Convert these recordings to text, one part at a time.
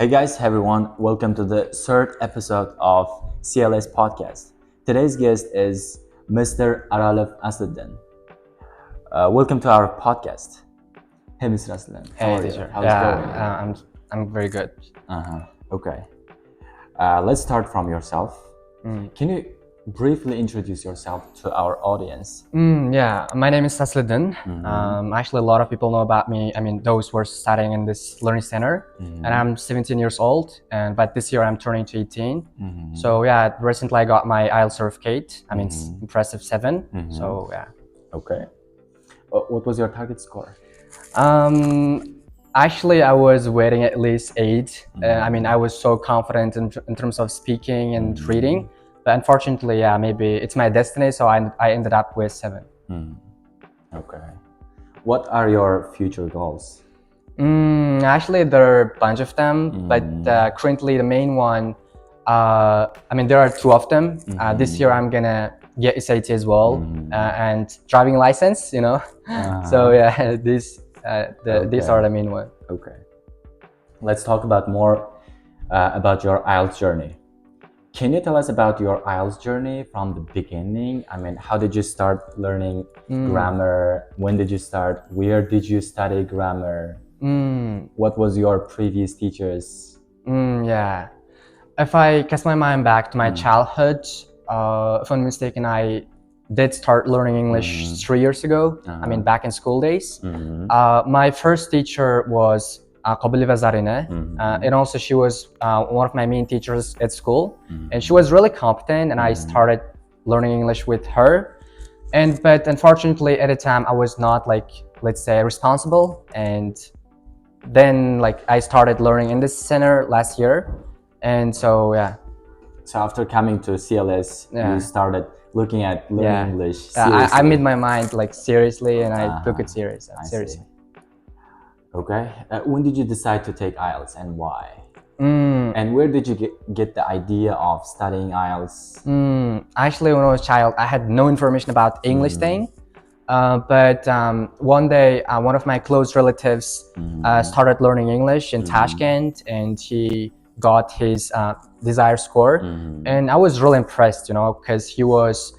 Hey guys, hey everyone, welcome to the third episode of CLS podcast. Today's guest is Mr. Aralif Asluddin. Welcome to our podcast. Hey Mr. Asluddin, how are you? Teacher. How's it going? I'm very good. Okay. Let's start from yourself. Can you briefly introduce yourself to our audience? My name is Asluddin. Actually, a lot of people know about me. I mean, those who are studying in this learning center, and I'm 17 years old. But this year I'm turning to 18. So yeah, recently I got my IELTS certificate. I mean, it's impressive 7. So yeah. Okay. What was your target score? Actually, I was waiting at least 8. I mean, I was so confident in terms of speaking and reading. But unfortunately, yeah, maybe it's my destiny, so I ended up with 7. Okay. What are your future goals? Actually, there are a bunch of them, but currently the main one, I mean, there are 2 of them. This year I'm gonna get SAT as well, and driving license, you know. So yeah, these are the main one. Okay. Let's talk about more about your IELTS journey. Can you tell us about your IELTS journey from the beginning? I mean, how did you start learning grammar? When did you start? Where did you study grammar? What was your previous teachers? Yeah. If I cast my mind back to my childhood, if I'm not mistaken, I did start learning English 3 years ago. I mean, back in school days. My first teacher was Qabili Vazarine, and also she was one of my main teachers at school, and she was really competent, and I started learning English with her. But unfortunately, at the time, I was not, like, let's say, responsible, and then I started learning in this center last year, and so yeah. So after coming to CLS, you started looking at learning English seriously. I made my mind seriously, and I took it seriously. Okay. When did you decide to take IELTS and why? And where did you get the idea of studying IELTS? Actually, when I was a child, I had no information about English thing. But one day, one of my close relatives started learning English in Tashkent, and he got his desired score. And I was really impressed, because he was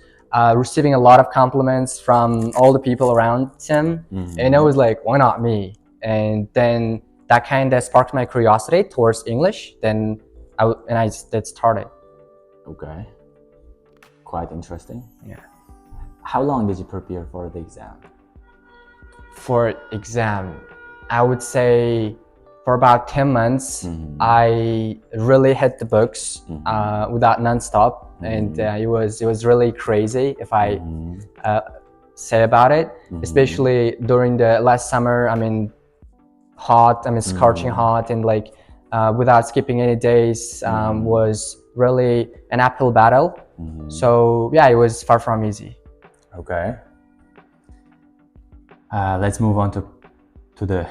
receiving a lot of compliments from all the people around him. And I was like, why not me? And then that kind of sparked my curiosity towards English. Then I did started. Okay. Quite interesting. Yeah. How long did you prepare for the exam? For exam, I would say for about 10 months, I really hit the books without nonstop. And it was really crazy if I say about it, especially during the last summer. I mean, scorching hot, and without skipping any days was really an uphill battle. So yeah, it was far from easy. Okay. Let's move on to the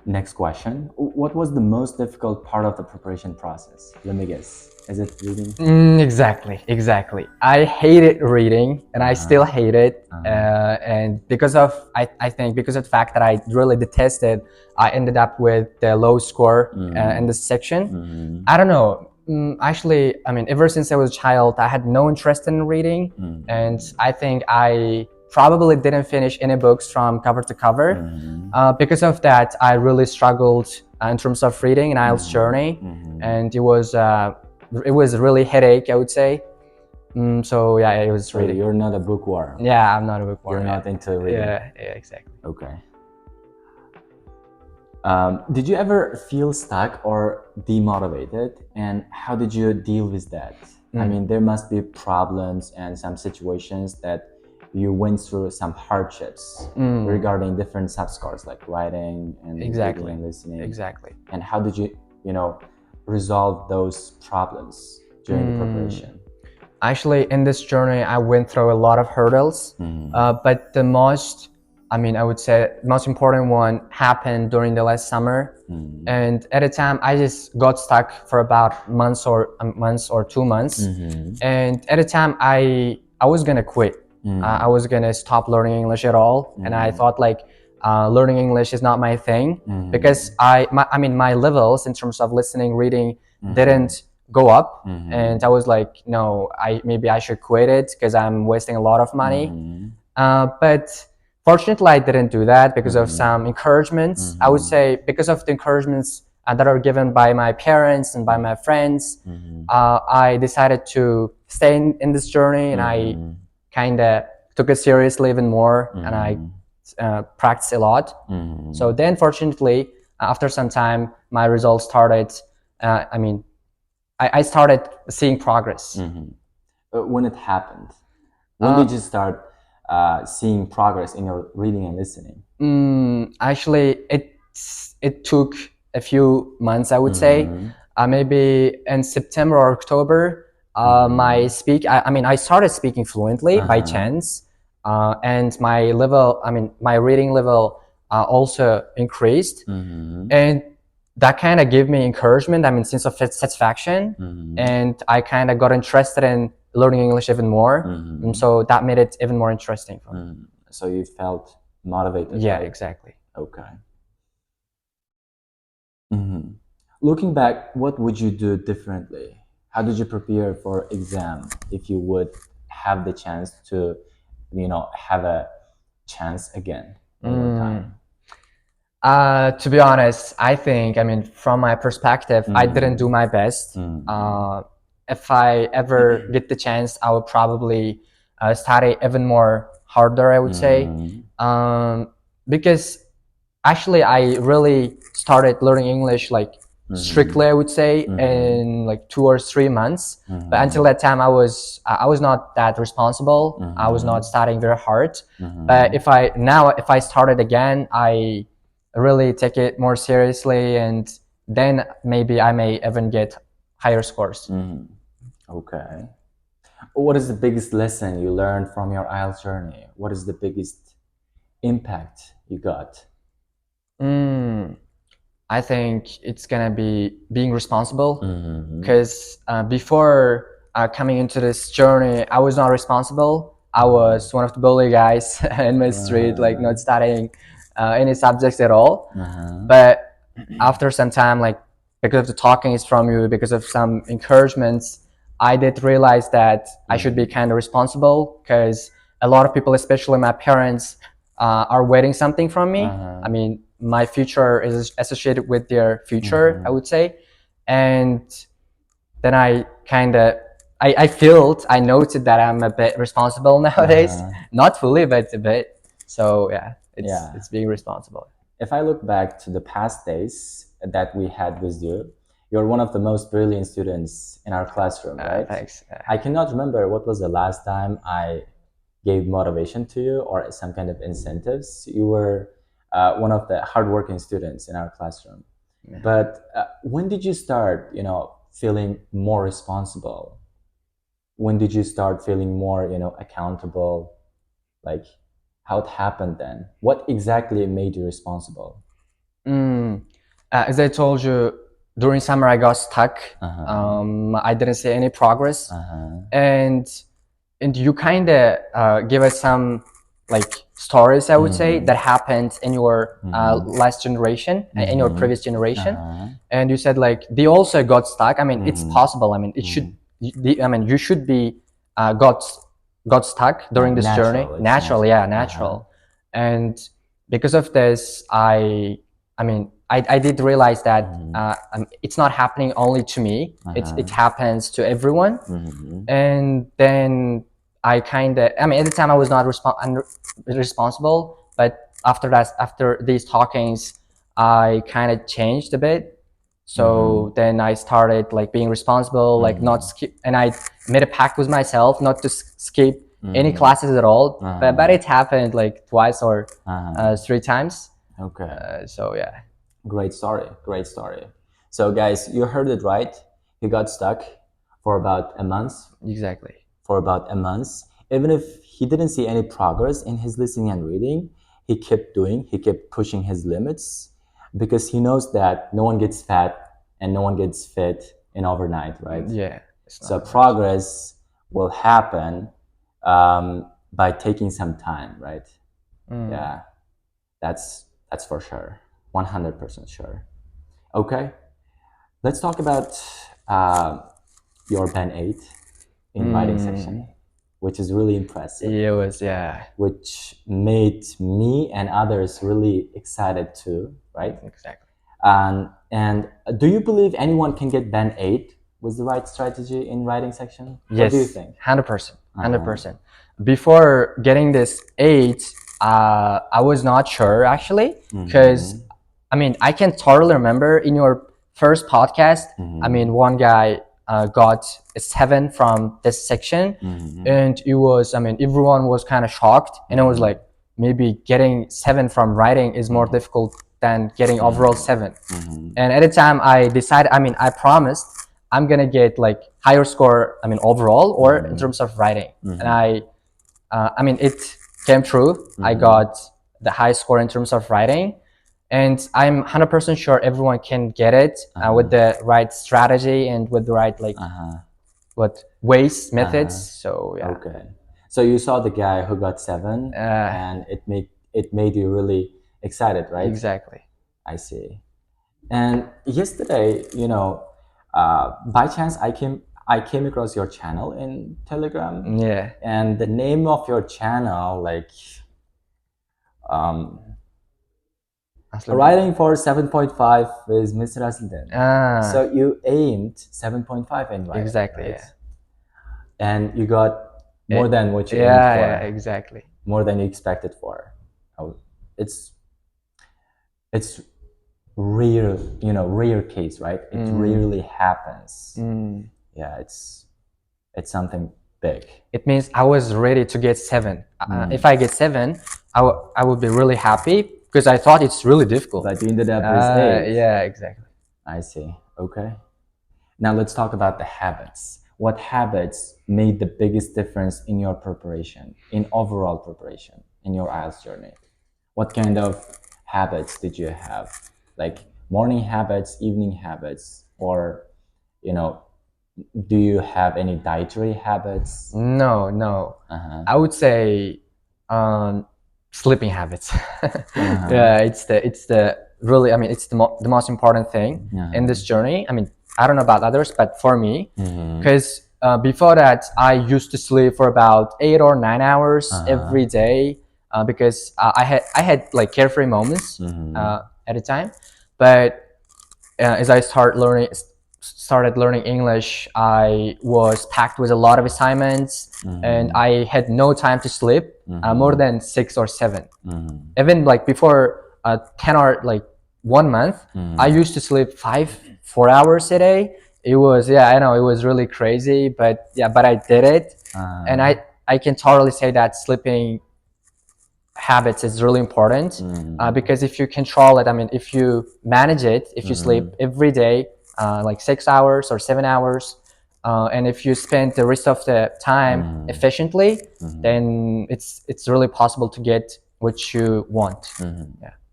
next question. What was the most difficult part of the preparation process? Let me guess. Is it reading? Exactly. I hated reading, and I still hate it. And because of, I think because of the fact that I really detested, I ended up with the low score in this section. I don't know. Actually, I mean, ever since I was a child, I had no interest in reading, and I think I probably didn't finish any books from cover to cover. Because of that, I really struggled in terms of reading in IELTS journey, and it was really headache, I would say. So yeah, it was reading. You're not a bookworm. Yeah, I'm not a bookworm. You're not into reading. Yeah, exactly. Okay. Did you ever feel stuck or demotivated, and how did you deal with that? I mean, there must be problems and some situations that you went through some hardships regarding different subscores like writing and reading and listening. Exactly. And how did you, resolve those problems during the preparation? Actually, in this journey, I went through a lot of hurdles, but the most, I would say, most important one happened during the last summer. And at the time, I just got stuck for about months or 2 months. And at the time, I was gonna quit. I was gonna stop learning English at all, and I thought learning English is not my thing because I mean my levels in terms of listening, reading didn't go up, and I was like, no, maybe I should quit it because I'm wasting a lot of money. But fortunately, I didn't do that because of some encouragements. I would say because of the encouragements that are given by my parents and by my friends, I decided to stay in this journey, and I kind of took it seriously even more, and I practiced a lot. So then, fortunately, after some time, my results started. I mean, I started seeing progress. When it happened, when did you start seeing progress in your reading and listening? Actually, it took a few months, I would say. Maybe in September or October, I mean, I started speaking fluently by chance, and my level, I mean, my reading level also increased, and that kind of gave me encouragement. I mean, sense of satisfaction, and I kind of got interested in learning English even more, and so that made it even more interesting for me. So you felt motivated. Yeah, right? exactly. Okay. Looking back, what would you do differently? How did you prepare for exam if you would have the chance to, have a chance again one time? To be honest, I think, I mean, from my perspective, I didn't do my best. If I ever get the chance, I would probably study even more harder, I would say. Because actually, I really started learning English like strictly, I would say, in like 2 or 3 months. But until that time, I was not that responsible. I was not studying very hard. But if I started again, I really take it more seriously, and then maybe I may even get higher scores. Okay. What is the biggest lesson you learned from your IELTS journey? What is the biggest impact you got? I think it's gonna be being responsible, because before coming into this journey, I was not responsible. I was one of the bully guys in my street, like not studying any subjects at all. But after some time, like because of the talking is from you, because of some encouragements, I did realize that I should be kind of responsible, because a lot of people, especially my parents, are waiting something from me. I mean, my future is associated with their future, I would say. And then I kind of I noted that I'm a bit responsible nowadays. Not fully, but a bit. So yeah, it's being responsible. If I look back to the past days that we had with you, you're one of the most brilliant students in our classroom, right? Thanks. I cannot remember what was the last time I gave motivation to you or some kind of incentives. You were one of the hardworking students in our classroom. But when did you start, feeling more responsible? When did you start feeling more, accountable? Like, how it happened then? What exactly made you responsible? As I told you, during summer I got stuck. I didn't see any progress, and you kind of give us some like stories, I would say, that happened in your last generation, in your previous generation, and you said like they also got stuck. I mean, it's possible. I mean, it should. I mean, you should be got stuck during this journey. Natural, yeah, natural. And because of this, I mean, I did realize that it's not happening only to me. It happens to everyone. And then I kind of, I mean, at the time I was not responsible, but after that, after these talkings, I kind of changed a bit. So then I started like being responsible, like not skip, and I made a pact with myself not to skip any classes at all. But it happened like twice or 3 times. Okay. So yeah. Great story. Great story. So, guys, you heard it right. He got stuck for about a month. Exactly. For about a month. Even if he didn't see any progress in his listening and reading, he kept pushing his limits because he knows that no one gets fat and no one gets fit in overnight, right? Yeah. So, progress will happen by taking some time, right? Yeah. That's for sure. 100% sure. Okay, let's talk about your band 8 in writing section, which is really impressive. It was, yeah. Which made me and others really excited too, right? Exactly. And do you believe anyone can get band 8 with the right strategy in writing section? Yes. What do you think? 100%. 100%. Before getting this 8, I was not sure actually, because I mean, I can totally remember in your first podcast, I mean, one guy got a 7 from this section, and it was, I mean, everyone was kind of shocked, and I was like, maybe getting 7 from writing is more difficult than getting overall 7. And at the time, I decided, I mean, I promised I'm gonna get like higher score, I mean, overall or in terms of writing, and I mean, it came true. I got the high score in terms of writing, and I'm 100% sure everyone can get it with the right strategy and with the right like what ways, methods. So yeah. Okay. So you saw the guy who got 7, and it made you really excited, right? Exactly. I see. And yesterday, by chance, I came across your channel in Telegram. Yeah. And the name of your channel, like, writing for 7.5 is Mr. Aslidan. So you aimed 7.5 in writing. Exactly. Right? Yeah. And you got more than what you aimed Yeah. for. Yeah. Exactly. More than you expected for. It's rare, rare case, right? It rarely happens. Yeah, it's something big. It means I was ready to get 7. If I get 7, I would be really happy because I thought it's really difficult. But you ended up with 8. Yeah, exactly. I see. Okay. Now let's talk about the habits. What habits made the biggest difference in your preparation, in overall preparation, in your IELTS journey? What kind of habits did you have? Like morning habits, evening habits, or, do you have any dietary habits? No. I would say sleeping habits. Yeah, it's the really, I mean, it's the most important thing in this journey. I mean, I don't know about others, but for me, because before that, I used to sleep for about 8 or 9 hours every day because I had like carefree moments at a time, but as I started learning English, I was packed with a lot of assignments, and I had no time to sleep more than 6 or 7. Even like before 10 or like 1 month, I used to sleep 4 hours a day. It was, yeah, I know it was really crazy, but yeah, but I did it, and I can totally say that sleeping habits is really important because if you control it, I mean, if you manage it, if you sleep every day like 6 hours or 7 hours, and if you spend the rest of the time efficiently, then it's really possible to get what you want.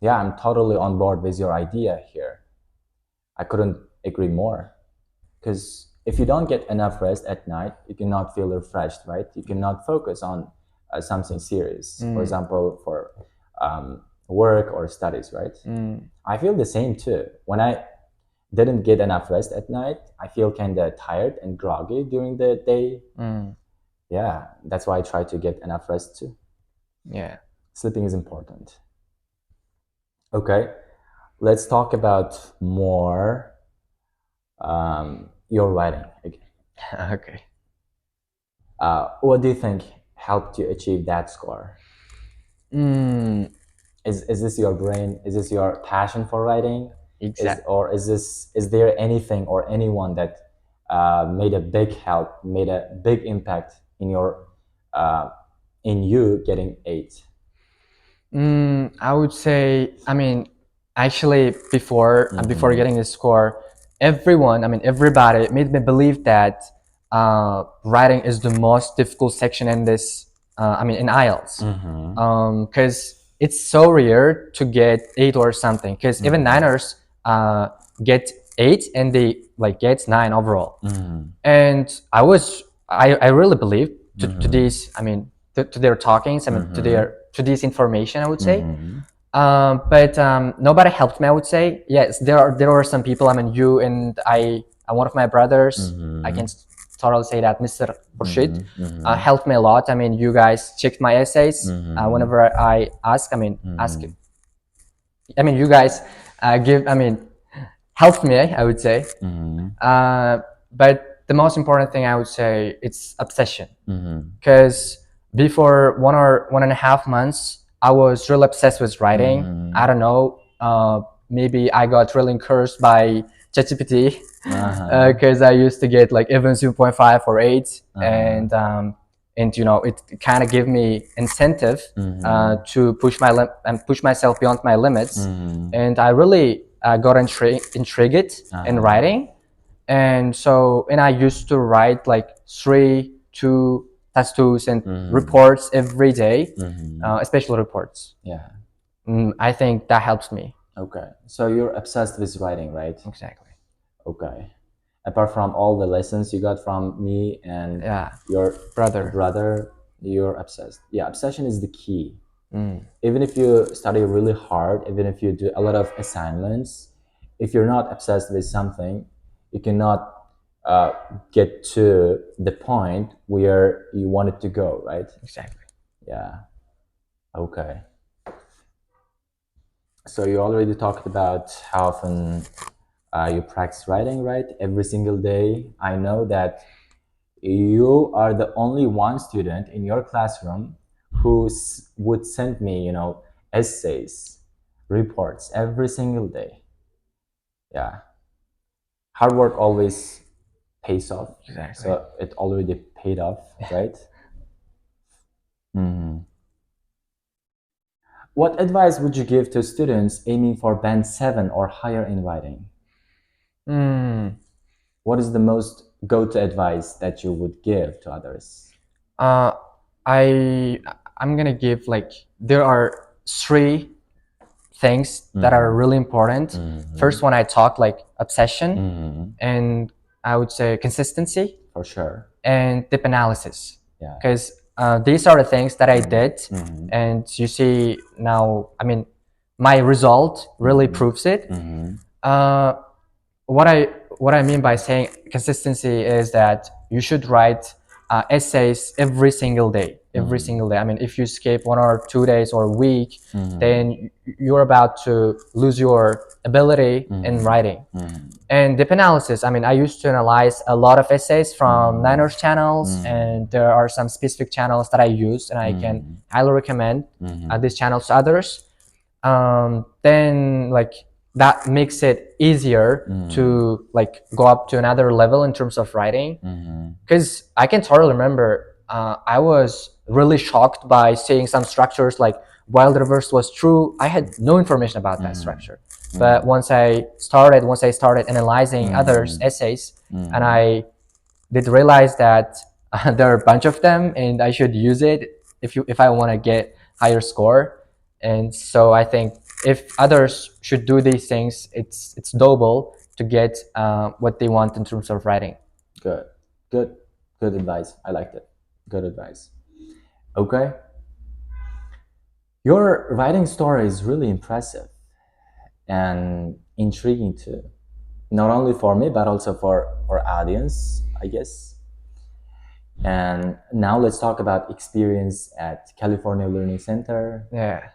Yeah, I'm totally on board with your idea here. I couldn't agree more, because if you don't get enough rest at night, you cannot feel refreshed, right? You cannot focus on something serious, for example, for work or studies, right? I feel the same too. When I didn't get enough rest at night, I feel kind of tired and groggy during the day. Yeah, that's why I try to get enough rest too. Yeah. Sleeping is important. Okay, let's talk about more your writing again. Okay. What do you think helped you achieve that score? Is this your brain? Is this your passion for writing? Exactly. Or is there anything or anyone that made a big help, made a big impact in you getting 8? I would say, I mean, actually, before getting this score, everyone, I mean, everybody made me believe that writing is the most difficult section in this. I mean, in IELTS, because it's so rare to get 8 or something. Because even niners get 8 and they like get 9 overall. And I really believe to these, I mean, to their talkings, I mean, to this information, I would say. But nobody helped me, I would say. Yes, there are some people. I mean, you and I, one of my brothers. I can totally say that Mr. Khurshid helped me a lot. I mean, you guys checked my essays whenever I ask. I mean, ask. I mean, you guys give. I mean, helped me, I would say. But the most important thing, I would say, it's obsession. Because before 1.5 months, I was really obsessed with writing. I don't know. Maybe I got really cursed by ChatGPT because I used to get like even 0.5 or 8, and you know, it kind of gave me incentive to push push myself beyond my limits, and I really got intrigued in writing. And so, and I used to write like 3 2 tests and reports every day, especially reports. Yeah. I think that helps me. Okay. So you're obsessed with writing, right? Exactly. Okay. Apart from all the lessons you got from me and your brother, you're obsessed. Yeah, obsession is the key. Even if you study really hard, even if you do a lot of assignments, if you're not obsessed with something, you cannot get to the point where you want it to go, right? Exactly. Yeah. Okay. So you already talked about how often you practice writing, right? Every single day. I know that you are the only one student in your classroom who would send me, you know, essays, reports every single day. Yeah. Hard work always pays off. Exactly. So it already paid off, right? What advice would you give to students aiming for band 7 or higher in writing? What is the most go-to advice that you would give to others? I'm gonna give, like, there are 3 things that are really important. First one, I talked like obsession, and I would say consistency, For sure. and deep analysis. Yeah. Because these are the things that I did, and you see now. I mean, my result really proves it. What I mean by saying consistency is that you should write essays every single day. Every single day. I mean, if you skip 1 or 2 days or a week, then you're about to lose your ability in writing. And deep analysis. I mean, I used to analyze a lot of essays from Niners channels, and there are some specific channels that I use, and I can highly recommend these channels to others. Then, like, that makes it easier to like go up to another level in terms of writing. Because I can totally remember I was really shocked by seeing some structures like while the reverse was true. I had no information about that structure. But once I started analyzing others' essays, and I did realize that there are a bunch of them, and I should use it if I want to get higher score. And so I think if others should do these things, it's doable to get what they want in terms of writing. Good advice. I liked it. Good advice. Okay. Your writing story is really impressive and intriguing too. Not only for me, but also for our audience, I guess. And now let's talk about experience at California Learning Center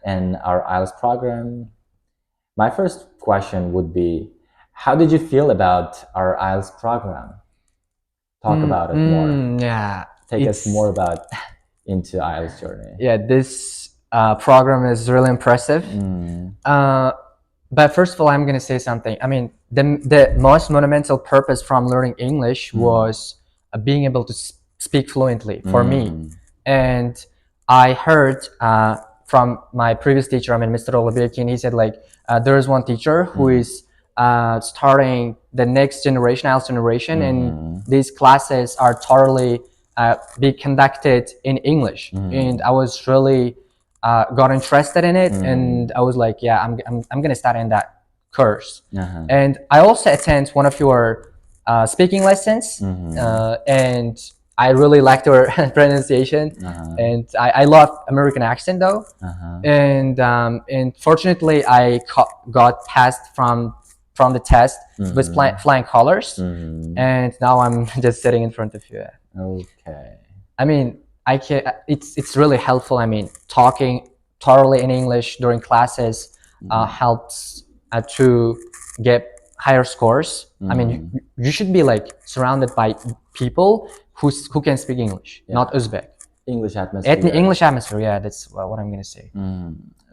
and our IELTS program. My first question would be, how did you feel about our IELTS program? Talk about it more. Take us more about into IELTS journey. Yeah, this program is really impressive. But first of all, I'm going to say something. I mean, the most monumental purpose from learning English was being able to speak fluently for me. And I heard from my previous teacher, I mean, Mr. Olabiakin, he said, like, there is one teacher who is starting the next generation, IELTS generation, and these classes are totally be conducted in English. And I was really got interested in it, and I was like, yeah, I'm gonna start in that course. And I also attend one of your speaking lessons, and I really liked her pronunciation, and I love American accent though. And fortunately, I got passed from the test with flying colors, and now I'm just sitting in front of you. Okay. I mean, I can. It's really helpful. I mean, talking thoroughly in English during classes helps to get higher scores. I mean, you should be like surrounded by people who can speak English, not Uzbek. English atmosphere. English atmosphere. Yeah, that's what I'm gonna say.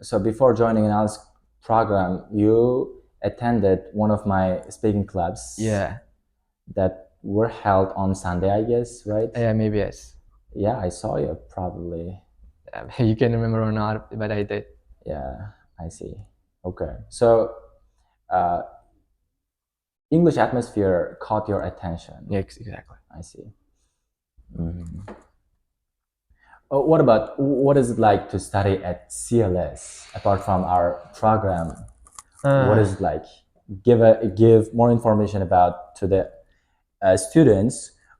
So before joining an IELTS program, you attended one of my speaking clubs. Yeah. That were held on Sunday, I guess, right? Yeah, maybe yes. Yeah, I saw you probably. You can remember or not, but I did. Yeah, I see. Okay, so English atmosphere caught your attention. Yeah, exactly. I see. What is it like to study at CLS apart from our program? What is it like? Give more information about to the students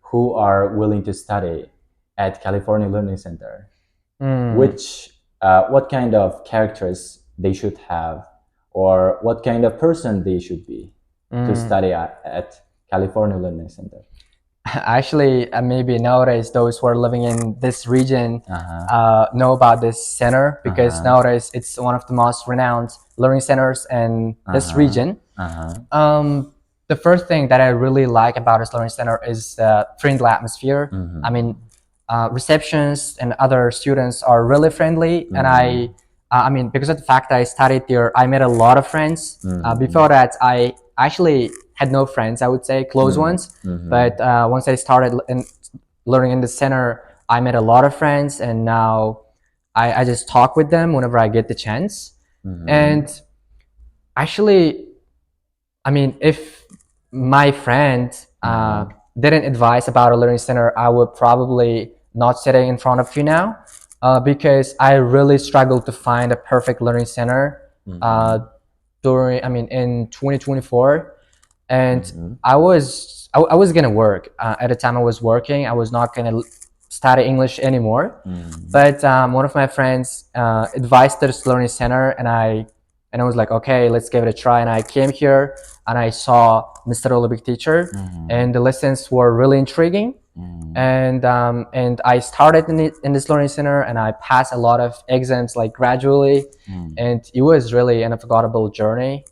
who are willing to study at California Learning Center. What kind of characters they should have, or what kind of person they should be to study at California Learning Center? Actually, maybe nowadays those who are living in this region know about this center, because nowadays it's one of the most renowned learning centers in this region. The first thing that I really like about this learning center is the friendly atmosphere. I mean, receptions and other students are really friendly, and I mean, because of the fact that I studied there, I made a lot of friends. Before that, I actually had no friends, I would say, close ones. But once I started learning in the center, I made a lot of friends, and now I just talk with them whenever I get the chance. And actually, I mean, if my friend didn't advise about a learning center, I would probably not sitting in front of you now, because I really struggled to find a perfect learning center in 2024. And I was gonna work at the time. I was working. I was not gonna study English anymore. But one of my friends advised this learning center, and I was like, okay, let's give it a try. And I came here and I saw Mr. Olympic teacher, and the lessons were really intriguing. And I started in this learning center, and I passed a lot of exams like gradually, and it was really an unforgettable journey.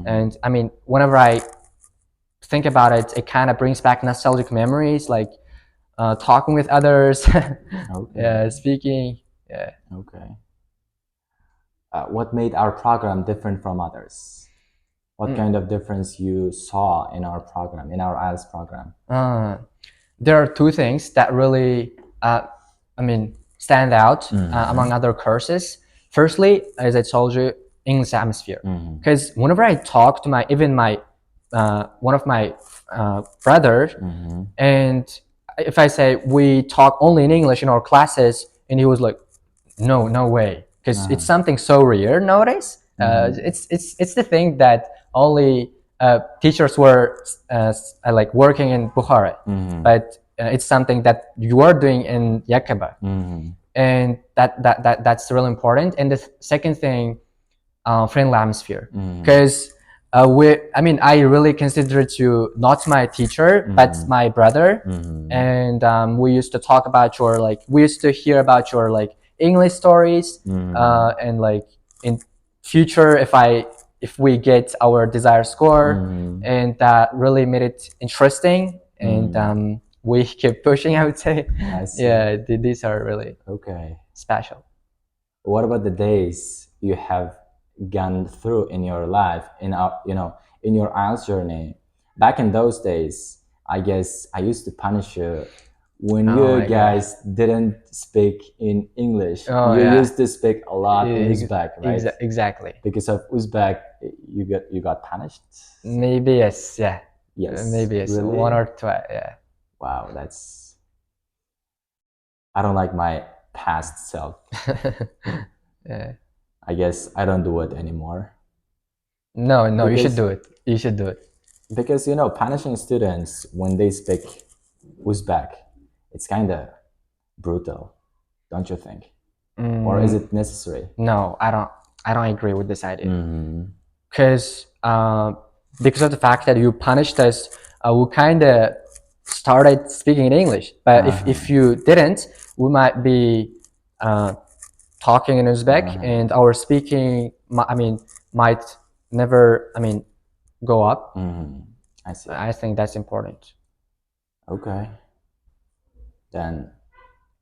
And I mean, whenever I think about it, it kind of brings back nostalgic memories, like talking with others, speaking. Yeah. Okay. What made our program different from others? What kind of difference you saw in our program, in our IELTS program? There are two things that really, stand out among other courses. Firstly, as I told you, English atmosphere. Because whenever I talk to one of my brothers, and if I say we talk only in English in our classes, and he was like, no way, because it's something so rare nowadays. It's the thing that only teachers were like working in Bukhara, but it's something that you are doing in Yakaba, and that's really important. And the second thing, friendly atmosphere, because I really considered you not my teacher, but my brother, and we used to talk about we used to hear about your English stories, and like in future if we get our desired score, and that really made it interesting, and we keep pushing, I would say. Yeah, these are really special. What about the days you have gone through in your life, in your IELTS journey? Back in those days, I guess I used to punish you when you guys didn't speak in English. You used to speak a lot in Uzbek, right? Exactly. Because of Uzbek, you got punished? Maybe yes, yeah. Yes. Maybe yes. Really? One or two, yeah. Wow, I don't like my past self. Yeah. I guess I don't do it anymore. No, you should do it. You should do it. Because punishing students when they speak Uzbek, it's kind of brutal, don't you think? Or is it necessary? No, I don't agree with this idea. Mm-hmm. Because of the fact that you punished us, we kind of started speaking in English. But if you didn't, we might be talking in Uzbek, and our speaking, might never, go up. I see. I think that's important. Okay. Then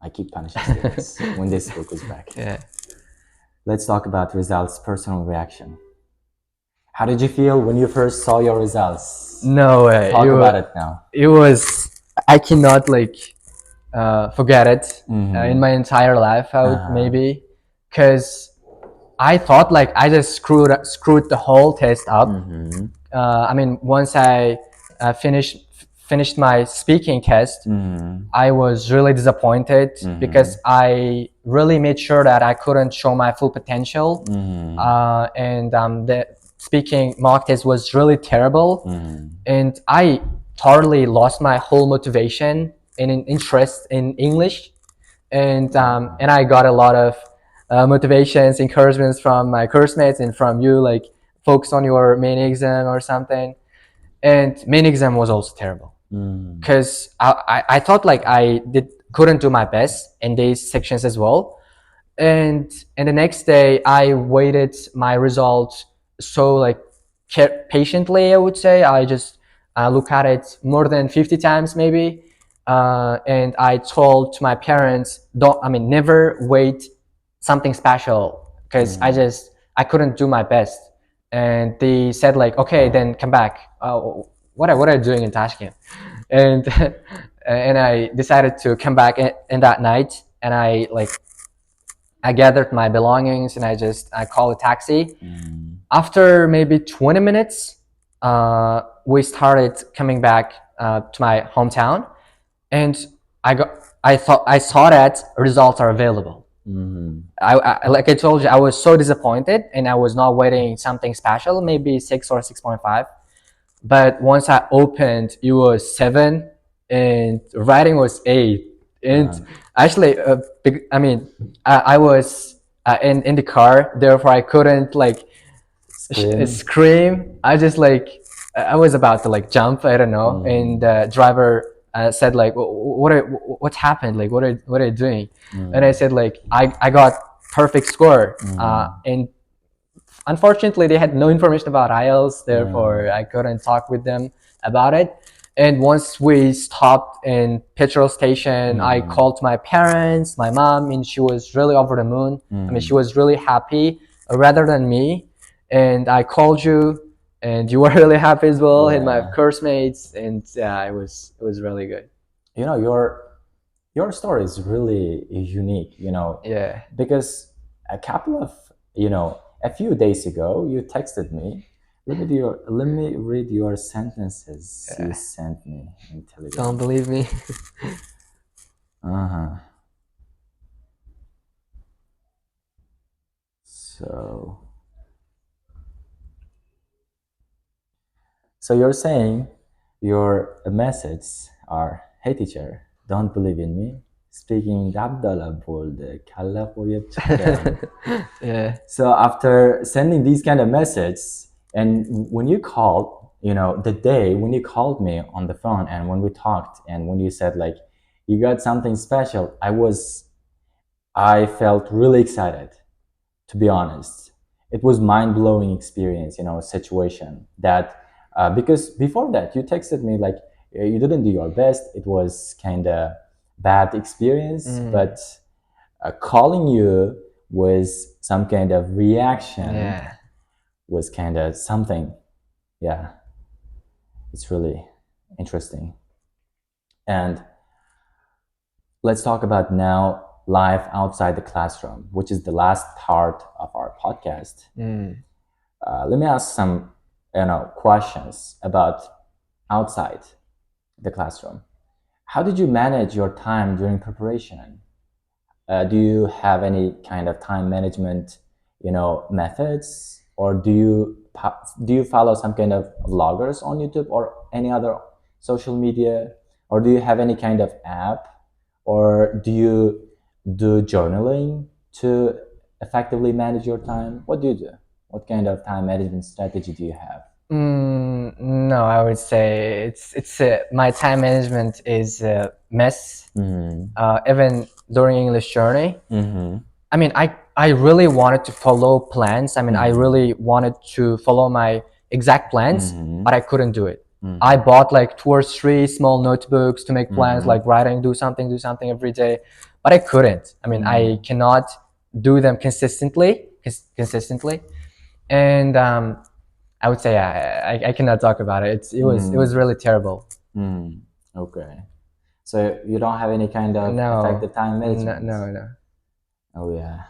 I keep punishing students when they speak Uzbek. Yeah. Let's talk about results, personal reaction. How did you feel when you first saw your results? No way. Talk about it now. It was. I cannot forget it in my entire life. I would maybe, because I thought like I just screwed the whole test up. Once I finished my speaking test, I was really disappointed because I really made sure that I couldn't show my full potential, and the speaking mock test was really terrible, and I totally lost my whole motivation and interest in English, and I got a lot of motivations, encouragements from my course mates and from you, like focus on your main exam or something. And main exam was also terrible because I thought like I couldn't do my best in these sections as well. And the next day I waited my results so like patiently. I would say I just look at it more than 50 times maybe, and I told to my parents, don't, never wait something special, because I couldn't do my best. And they said like, okay, then come back. What are you doing in Tashkent? And and I decided to come back in that night, and I gathered my belongings and I called a taxi. After maybe 20 minutes, we started coming back to my hometown, and I saw that results are available. Like I told you, I was so disappointed, and I was not waiting something special, maybe 6 or 6.5. But once I opened, it was 7, and writing was 8. And actually, I was in the car, therefore I couldn't like scream. I just I was about to like jump, I don't know, and the driver said like, what happened? Like, what are you doing? And I said like, I got perfect score, and unfortunately they had no information about IELTS, therefore I couldn't talk with them about it. And once we stopped in petrol station, I called my parents, my mom, and she was really over the moon. She was really happy rather than me. And I called you, and you were really happy as well, and my course mates, and yeah, it was really good. You know, your story is really unique, Yeah. because a couple of, a few days ago, you texted me. Let me read your sentences you sent me in Telegram. Don't believe me? So you're saying your messages are, hey teacher, don't believe in me. Speaking Dabdala bolde, kalla qo'yib chiqqan. Yeah. So after sending these kind of messages, and when you called, the day when you called me on the phone, and when we talked, and when you said like you got something special, I felt really excited, to be honest. It was mind-blowing experience, situation that because before that you texted me like you didn't do your best. It was kind of bad experience, but calling you was some kind of reaction, was kind of something. Yeah, it's really interesting. And let's talk about now life outside the classroom, which is the last part of our podcast. Let me ask some questions about outside the classroom. How did you manage your time during preparation? Do you have any kind of time management, methods, or do you follow some kind of vloggers on YouTube or any other social media, or do you have any kind of app or do you do journaling to effectively manage your time? What do you do? What kind of time management strategy do you have? No, I would say it's my time management is a mess. Even during English journey, I mean, I really wanted to follow plans. I mean, I really wanted to follow my exact plans, but I couldn't do it. I bought like 2 or 3 small notebooks to make plans, like writing, do something every day, but I couldn't. I mean, I cannot do them consistently, and I would say I cannot talk about it. It was really terrible. Okay. So you don't have any kind of No, effective time management? no. Oh yeah.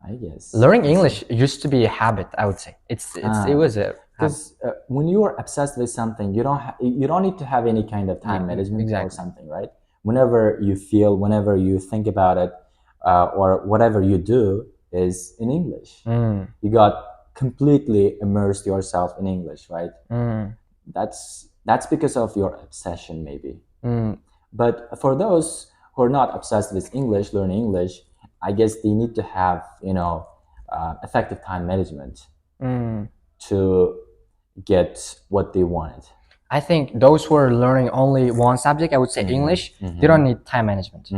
I guess. Learning English used to be a habit. I would say it was a habit. Because when you are obsessed with something, you don't need to have any kind of time management or exactly. something, right? Whenever you feel, whenever you think about it, or whatever you do is in English. You got completely immersed yourself in English, right? That's because of your obsession, maybe. But for those who are not obsessed with English, learning English, I guess they need to have effective time management to get what they wanted. I think those who are learning only one subject, I would say English, they don't need time management.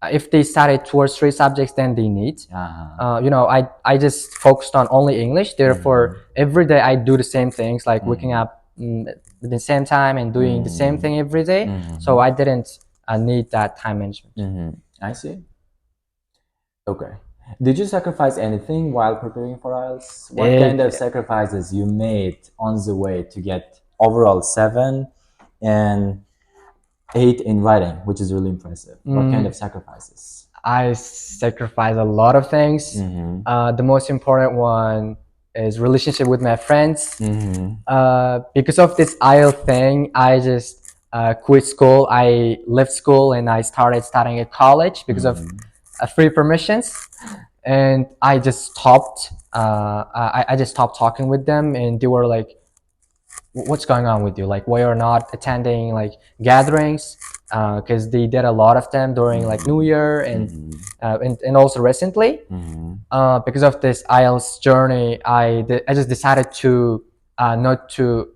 If they studied 2 or 3 subjects, then they need. I just focused on only English. Therefore, every day I do the same things, like waking up at the same time and doing the same thing every day. So I didn't need that time management. I see. Okay. Did you sacrifice anything while preparing for IELTS? What kind of sacrifices you made on the way to get overall 7 and 8 in writing, which is really impressive? What kind of sacrifices? I sacrificed a lot of things. The most important one is relationship with my friends. Because of this IELTS thing, I just quit school. I left school and I started studying at college because of free permissions, and I just stopped. I just stopped talking with them, and they were like, "What's going on with you? Like, why you're not attending like gatherings?" Because they did a lot of them during like New Year and also recently. Because of this IELTS journey, I just decided to not to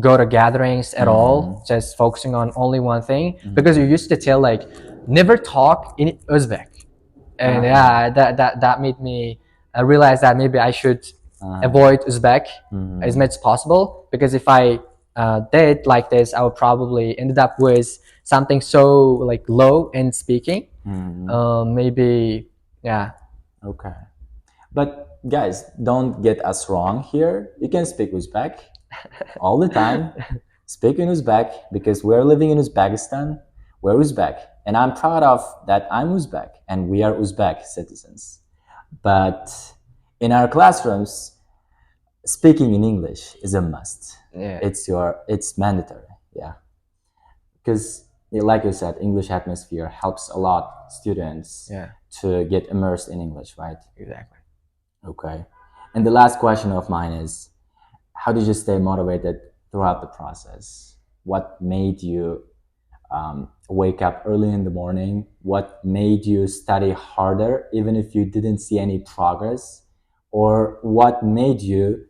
go to gatherings at all, just focusing on only one thing. Because you used to tell like never talk in Uzbek, and yeah, that made me realize that maybe I should avoid Uzbek as much as possible, because if I did like this, I would probably ended up with something so like low in speaking. Maybe, yeah. Okay. But guys, don't get us wrong here. You can speak Uzbek all the time. Speak in Uzbek because we're living in Uzbekistan. We're Uzbek. And I'm proud of that I'm Uzbek and we are Uzbek citizens. But in our classrooms, speaking in English is a must. Yeah. It's mandatory. Yeah. Because like you said, English atmosphere helps a lot students to get immersed in English, right? Exactly. Okay. And the last question of mine is, how did you stay motivated throughout the process? What made you wake up early in the morning? What made you study harder even if you didn't see any progress? Or what made you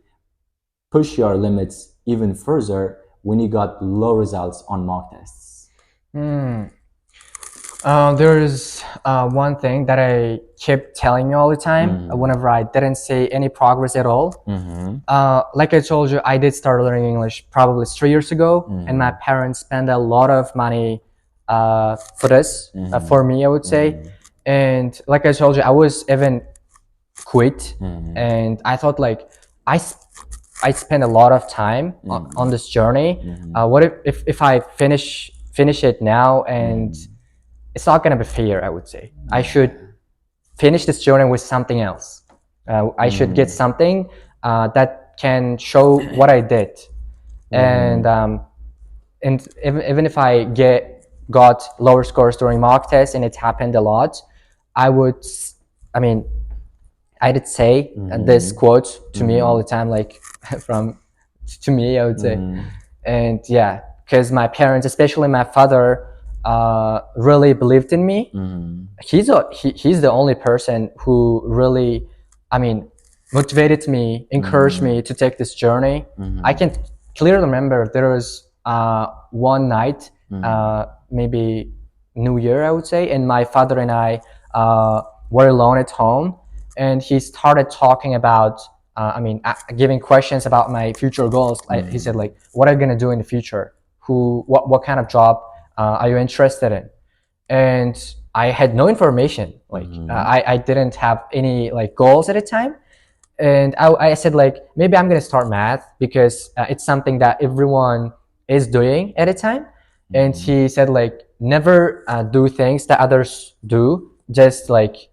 push your limits even further when you got low results on mock tests? There's one thing that I kept telling you all the time whenever I didn't see any progress at all. Like I told you, I did start learning English probably 3 years ago, and my parents spent a lot of money for this, for me, I would say. And like I told you, I was even quit, and I thought like I spent a lot of time on this journey. What if I finish it now, and it's not gonna be fair, I would say. I should finish this journey with something else. I should get something that can show what I did, and even if I got lower scores during mock tests, and it happened a lot, I did say this quote to me all the time, like from to me, I would say. And yeah, because my parents, especially my father, really believed in me. Mm-hmm. He's the only person who really, I mean, motivated me, encouraged me to take this journey. I can clearly remember there was one night, maybe New Year, I would say, and my father and I were alone at home, and he started talking about, giving questions about my future goals. He said, like, what are you gonna do in the future? What kind of job are you interested in? And I had no information. Like, I didn't have any like goals at the time, and I said, like, maybe I'm gonna start math because it's something that everyone is doing at a time. And he said, like, never do things that others do, just like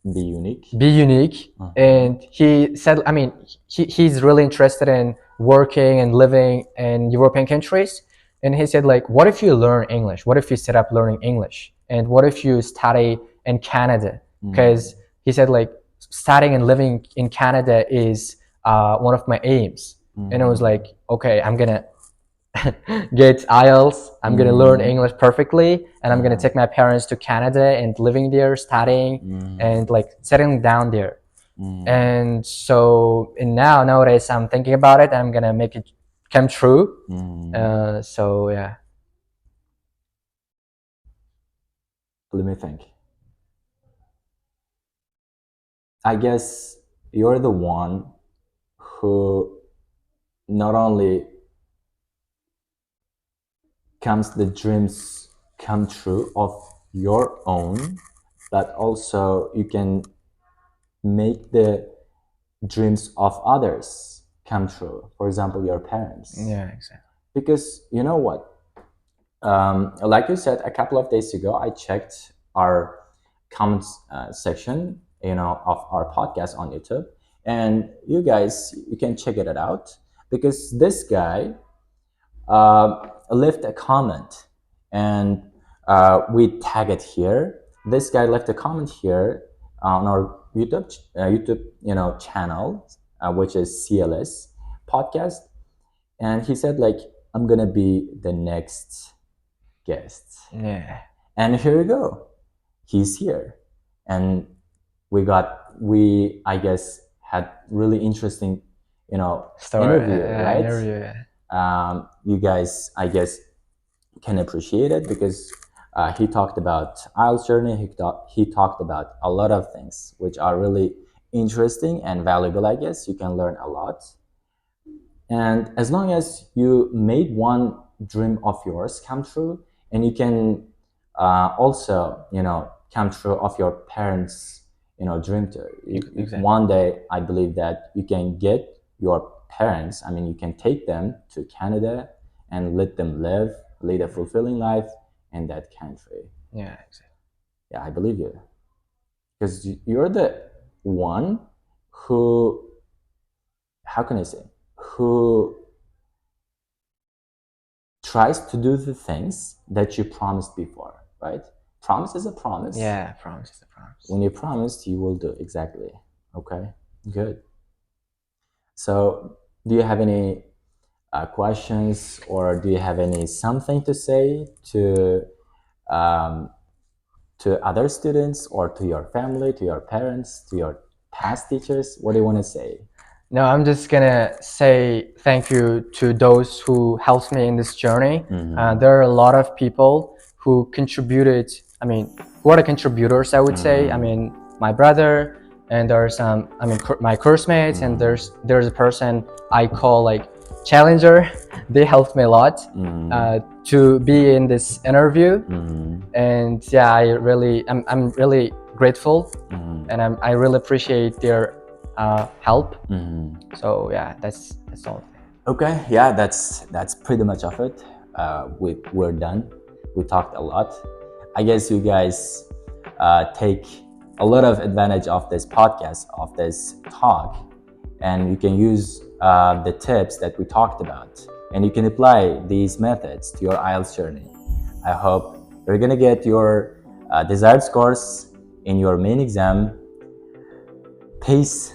Be unique. be unique. And he said, I mean, he's really interested in working and living in European countries. And he said, like, what if you learn English? What if you set up learning English? And what if you study in Canada? Because he said, like, studying and living in Canada is one of my aims. And I was like, okay, I'm gonna get IELTS. I'm gonna learn English perfectly, and I'm gonna take my parents to Canada and living there, studying, and like settling down there. And so, and nowadays, I'm thinking about it. I'm gonna make it come true. So yeah. Let me think. I guess you're the one who not only comes the dreams come true of your own, but also you can make the dreams of others come true. For example, your parents. Yeah, exactly. Because you know what? Like you said, a couple of days ago, I checked our comments section, of our podcast on YouTube, and you guys, you can check it out because this guy left a comment, and we tag it here. This guy left a comment here on our YouTube, channel, which is CLS podcast, and he said, like, I'm gonna be the next guest. Yeah. And here we go. He's here. And we I guess had really interesting, interview, right? Interview, yeah. You guys, I guess, can appreciate it because he talked about IELTS journey. He talked about a lot of things which are really interesting and valuable. I guess you can learn a lot. And as long as you made one dream of yours come true, and you can also, come true of your parents, dream too. Exactly. One day, I believe that you can get your parents. I mean, you can take them to Canada and let them lead a fulfilling life in that country. Yeah, exactly. Yeah, I believe you, because you're the one who, how can I say, who tries to do the things that you promised before, right? Promise is a promise. Yeah, promise is a promise. When you promised, you will do exactly. Okay, good. So, do you have any questions, or do you have any something to say um, to other students, or to your family, to your parents, to your past teachers? What do you want to say? No, I'm just gonna say thank you to those who helped me in this journey. There are a lot of people who contributed. I mean, who are the contributors? I would say. I mean, my brother, and there's some. I mean, my course mates, and there's a person I call like challenger. They helped me a lot to be in this interview, and yeah, I'm really grateful, and I really appreciate their help. So yeah, that's all. Okay, yeah, that's pretty much of it. We're done. We talked a lot. I guess you guys take a lot of advantage of this podcast, of this talk, and you can use the tips that we talked about, and you can apply these methods to your IELTS journey. I hope you're gonna get your desired scores in your main exam. Peace.